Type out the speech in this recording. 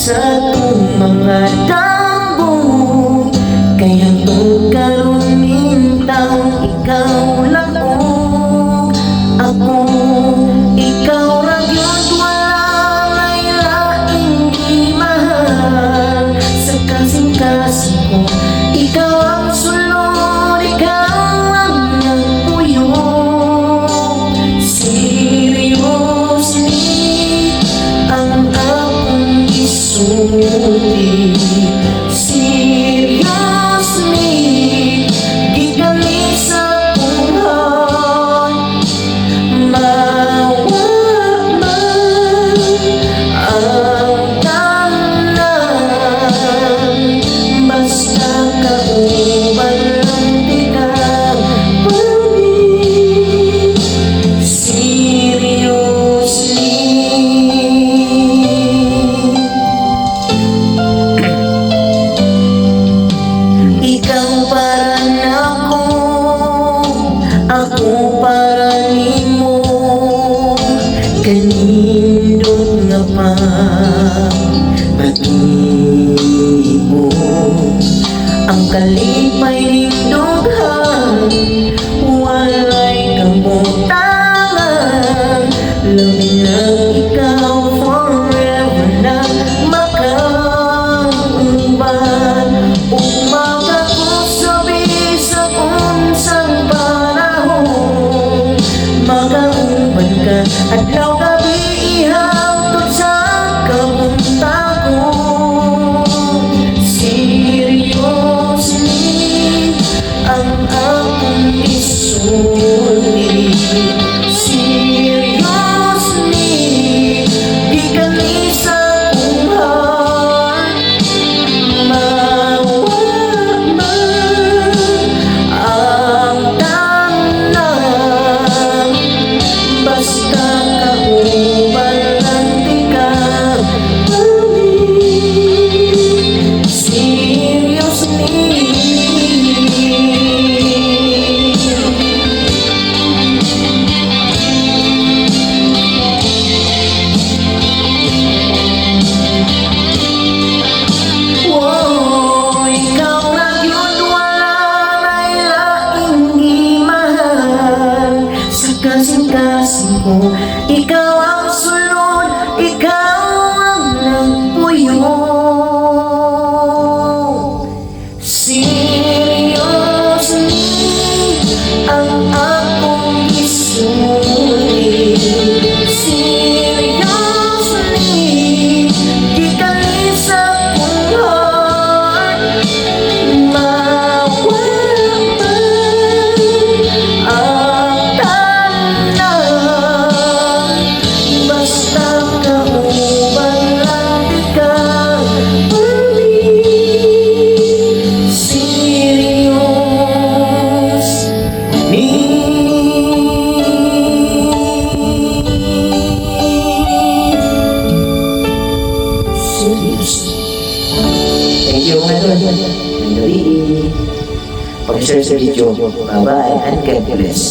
sa itong mga dambo. Kaya to karumintang ikaw lang o ako. Ikaw lang yun, walang laylaing di mahal. Sa kasing-kasing ko, ikaw ang sulod, ikaw ang nagpuyo. Seriously, ang akong isulti. Seriously, gikan ni sa buhay. Mawag man ang tanan, basta kauban lang di ka pamilya. Seriously, ikaw para nako, ako para nimo. Kanindot nga pa mag-ibo ang kalipay ning dughan, walay kabutangan. Labi na ikaw forever na makauban. Umaga ko sabi sa unsang panahon, makauban ka adlaw gabi ihangtod sa kabunta ko. Seriously, ang akong isulti. Seriously, gikan ni sa buhay. Mawag man ang tanan, basta kauban lang di ka pamilya. Seriously, wow, ikaw lang yun, walang laylaing di mahal. Sa kasing-kasing ko, ikaw ang sulod, ikaw ang nagpuyo. Seriously, ang akong isulti. Seriously, gikan ni sa buhay. Mawag man ang tanan, basta kauban lang di ka pamilya. Seriously. Thank you mga idol. Mandali. Pag-share sa video. Bye-bye and God bless.